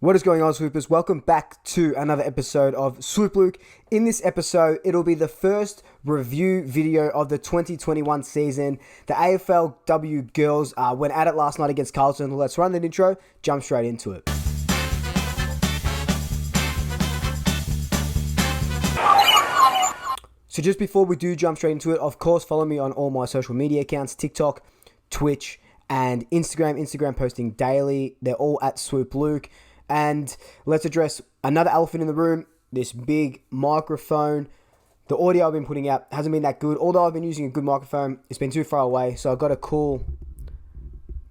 What is going on, Swoopers? Welcome back to another episode of Swoop Luke. In this episode, it'll be the first review video of the 2021 season. The AFLW girls went at it last night against Carlton. Let's run that intro, jump straight into it. So just before we do jump straight into it, of course, follow me on all my social media accounts, TikTok, Twitch, and Instagram. Instagram posting daily. They're all at Swoop Luke. And let's address another elephant in the room, this big microphone. The audio I've been putting out hasn't been that good. Although I've been using a good microphone, it's been too far away. So I've got a cool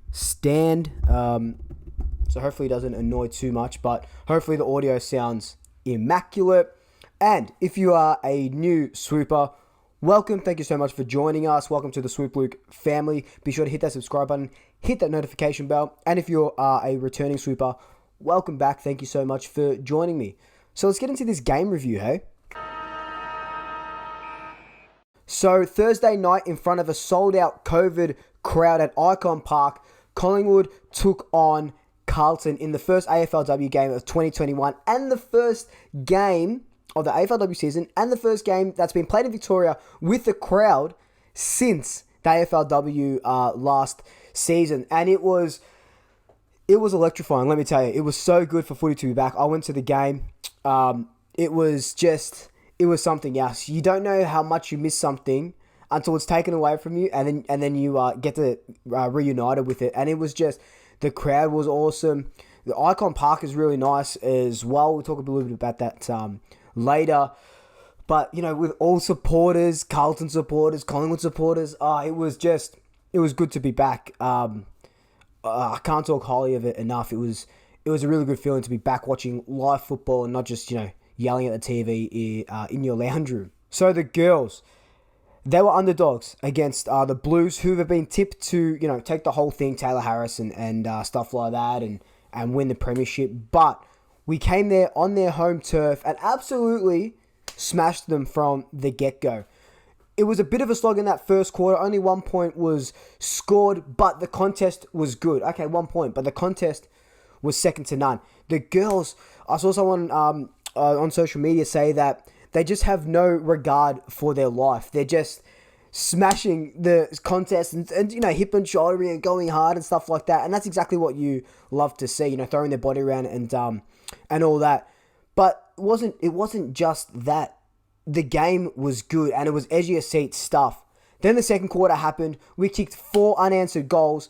stand. So hopefully it doesn't annoy too much. But hopefully the audio sounds immaculate. And if you are a new swooper, welcome. Thank you so much for joining us. Welcome to the Swoop Luke family. Be sure to hit that subscribe button. Hit that notification bell. And if you are a returning swooper, welcome back. Thank you so much for joining me. So let's get into this game review, hey? So Thursday night, in front of a sold-out COVID crowd at Icon Park, Collingwood took on Carlton in the first AFLW game of 2021 and the first game of the AFLW season and the first game that's been played in Victoria with the crowd since the AFLW last season. And it was electrifying, let me tell you. It was so good for footy to be back. I went to the game. It was something else. You don't know how much you miss something until it's taken away from you, and then you get to reunited with it. And it was just, the crowd was awesome. The Icon Park is really nice as well. We'll talk a little bit about that later. But, you know, with all supporters, Carlton supporters, Collingwood supporters, it was good to be back. I can't talk highly of it enough. It was a really good feeling to be back watching live football and not just, yelling at the TV in your lounge room. So the girls, they were underdogs against the Blues, who have been tipped to, take the whole thing, Taylor Harris and stuff like that, and win the premiership. But we came there on their home turf and absolutely smashed them from the get-go. It was a bit of a slog in that first quarter. Only 1 point was scored, but the contest was good. Okay, 1 point, but the contest was second to none. The girls, I saw someone on social media say that they just have no regard for their life. They're just smashing the contest and hip and shouldering and going hard and stuff like that. And that's exactly what you love to see, throwing their body around and all that. But it wasn't just that. The game was good and it was edge of your seat stuff. Then the second quarter happened. We kicked 4 unanswered goals.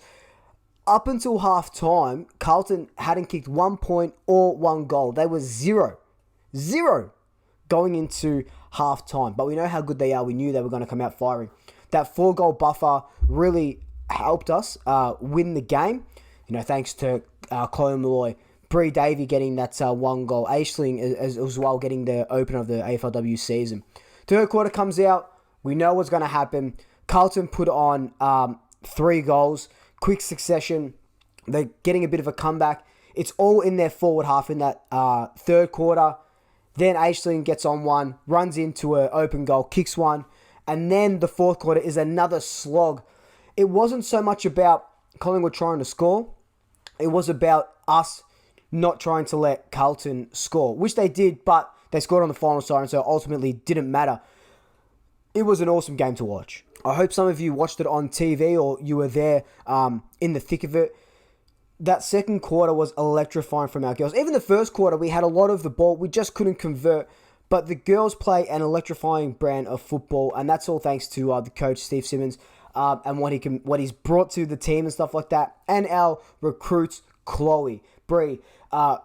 Up until half time, Carlton hadn't kicked 1 point or 1 goal. They were 0 going into half time. But we know how good they are. We knew they were going to come out firing. That 4-goal buffer really helped us win the game. Thanks to Chloe Malloy, Bree Davey getting that 1 goal. Aisling as well getting the opener of the AFLW season. Third quarter comes out. We know what's going to happen. Carlton put on 3 goals. Quick succession. They're getting a bit of a comeback. It's all in their forward half in that third quarter. Then Aisling gets on 1. Runs into an open goal. Kicks 1. And then the fourth quarter is another slog. It wasn't so much about Collingwood trying to score. It was about us not trying to let Carlton score, which they did, but they scored on the final siren, so ultimately didn't matter. It was an awesome game to watch. I hope some of you watched it on TV or you were there in the thick of it. That second quarter was electrifying from our girls. Even the first quarter, we had a lot of the ball. We just couldn't convert. But the girls play an electrifying brand of football, and that's all thanks to the coach, Steve Simmons, and what he's brought to the team and stuff like that, and our recruits, Chloe, Bree,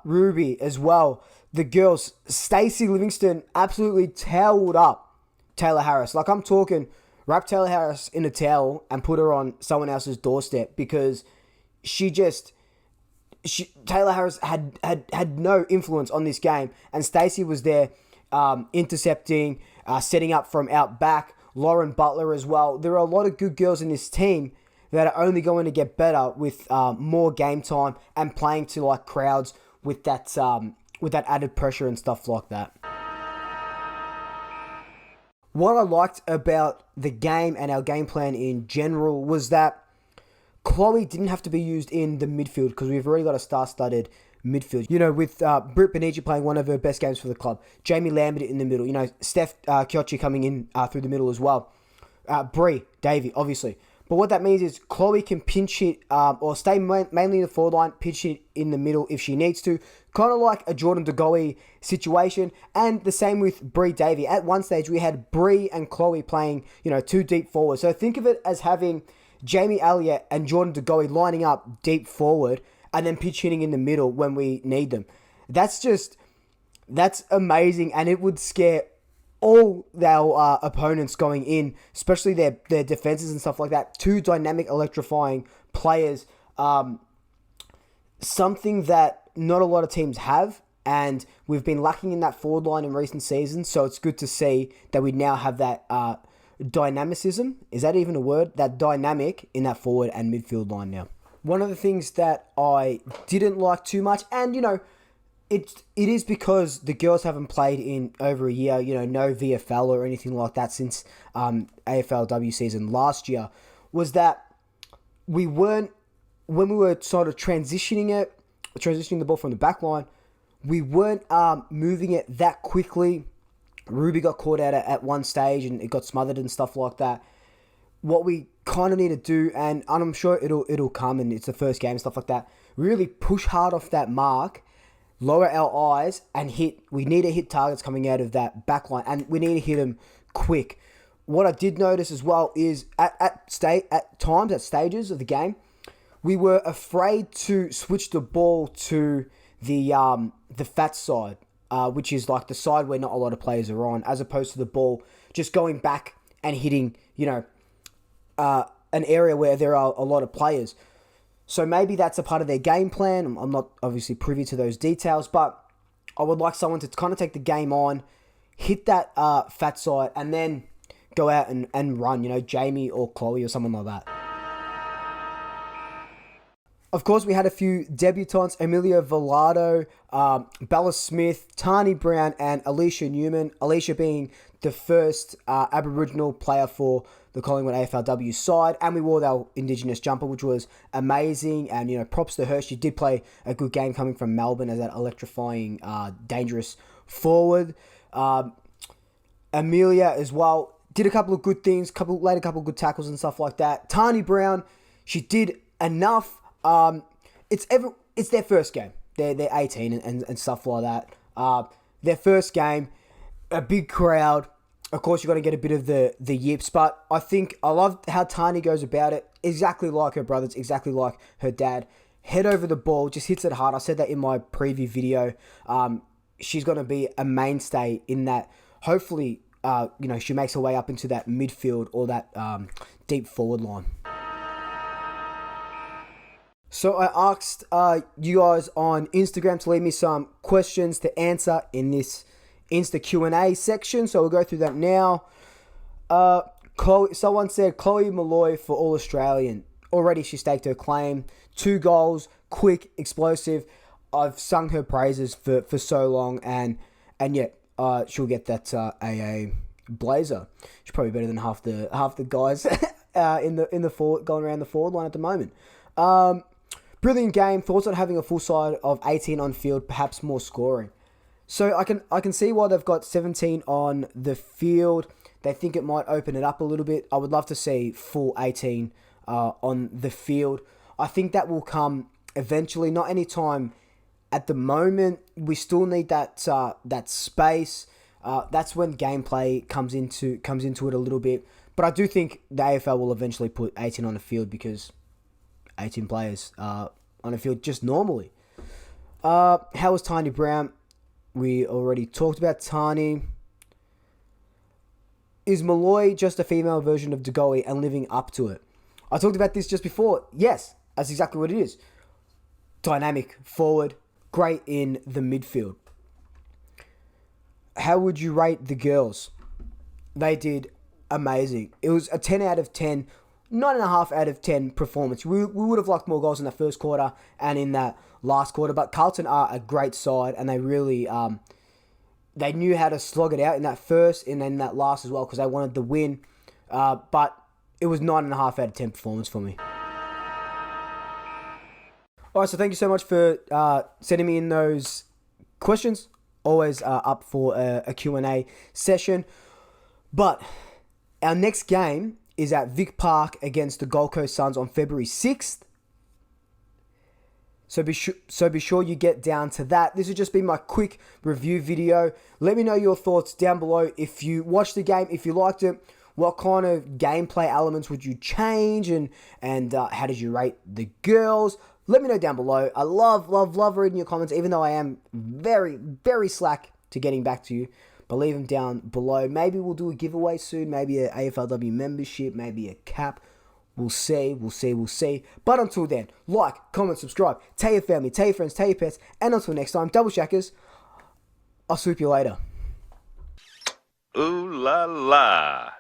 Ruby as well. The girls, Stacey Livingston absolutely toweled up Taylor Harris. Like, I'm talking, wrap Taylor Harris in a towel and put her on someone else's doorstep, because Taylor Harris had no influence on this game, and Stacey was there intercepting, setting up from out back. Lauren Butler as well. There are a lot of good girls in this team that are only going to get better with more game time and playing to like crowds with that added pressure and stuff like that. What I liked about the game and our game plan in general was that Chloe didn't have to be used in the midfield because we've already got a star-studded midfield. With Britt Benici playing one of her best games for the club. Jamie Lambert in the middle. Steph Chiocci coming in through the middle as well. Brie, Davey, obviously. But what that means is Chloe can pinch hit or stay mainly in the forward line, pinch hit in the middle if she needs to. Kind of like a Jordan De Goey situation. And the same with Brie Davey. At one stage, we had Brie and Chloe playing, two deep forwards. So think of it as having Jamie Elliott and Jordan De Goey lining up deep forward and then pinch hitting in the middle when we need them. That's amazing, and it would scare all our opponents going in, especially their defenses and stuff like that. Two dynamic, electrifying players. Something that not a lot of teams have, and we've been lacking in that forward line in recent seasons, so it's good to see that we now have that dynamicism. Is that even a word? That dynamic in that forward and midfield line now. One of the things that I didn't like too much, and it is because the girls haven't played in over a year, no VFL or anything like that since AFLW season last year, was that when we were sort of transitioning the ball from the back line, we weren't moving it that quickly. Ruby got caught out at one stage and it got smothered and stuff like that. What we kind of need to do, and I'm sure it'll come, and it's the first game and stuff like that, really push hard off that mark, lower our eyes, and hit. We need to hit targets coming out of that back line, and we need to hit them quick. What I did notice as well is at stages of the game, we were afraid to switch the ball to the fat side, which is like the side where not a lot of players are on, as opposed to the ball just going back and hitting, an area where there are a lot of players. So maybe that's a part of their game plan. I'm not obviously privy to those details, but I would like someone to kind of take the game on, hit that fat side, and then go out and run, Jamie or Chloe or someone like that. Of course, we had a few debutants: Amelia Velado, Bella Smith, Tani Brown, and Alicia Newman. Alicia being the first Aboriginal player for the Collingwood AFLW side, and we wore our Indigenous jumper, which was amazing, and props to her. She did play a good game coming from Melbourne as that electrifying, dangerous forward. Amelia as well did a couple of good things, laid a couple of good tackles and stuff like that. Tani Brown, she did enough. It's their first game. They're 18 and stuff like that. Their first game, a big crowd. Of course, you're going to get a bit of the yips, but I love how Tani goes about it. Exactly like her brothers, exactly like her dad. Head over the ball, just hits it hard. I said that in my preview video. She's going to be a mainstay in that. Hopefully, she makes her way up into that midfield or that deep forward line. So I asked you guys on Instagram to leave me some questions to answer in this Insta Q&A section. So we'll go through that now. Someone said Chloe Molloy for All-Australian. Already she staked her claim. 2 goals, quick, explosive. I've sung her praises for so long, and yet she'll get that AA blazer. She's probably better than half the guys in the forward, going around the forward line at the moment. Brilliant game. Thoughts on having a full side of 18 on field, perhaps more scoring. So I can see why they've got 17 on the field. They think it might open it up a little bit. I would love to see full 18 on the field. I think that will come eventually, not anytime at the moment. We still need that space. That's when gameplay comes into it a little bit. But I do think the AFL will eventually put 18 on the field, because 18 players on the field just normally. How was Tani Brown? We already talked about Tani. Is Molloy just a female version of De Goey and living up to it? I talked about this just before. Yes, that's exactly what it is. Dynamic forward, great in the midfield. How would you rate the girls? They did amazing. It was a 10 out of 10, 9.5 out of 10 performance. We would have liked more goals in the first quarter and in that last quarter, but Carlton are a great side, and they really they knew how to slog it out in that first and then that last as well, because they wanted the win. But it was 9.5 out of 10 performance for me. All right, so thank you so much for sending me in those questions. Always up for a Q&A session. But our next game is at Vic Park against the Gold Coast Suns on February 6th. So be sure you get down to that. This will just be my quick review video. Let me know your thoughts down below. If you watched the game, if you liked it, what kind of gameplay elements would you change, and how did you rate the girls? Let me know down below. I love reading your comments, even though I am very, very slack to getting back to you. But leave them down below. Maybe we'll do a giveaway soon. Maybe an AFLW membership. Maybe a cap. We'll see. But until then, like, comment, subscribe. Tell your family, tell your friends, tell your pets. And until next time, Double Shackers, I'll swoop you later. Ooh la la.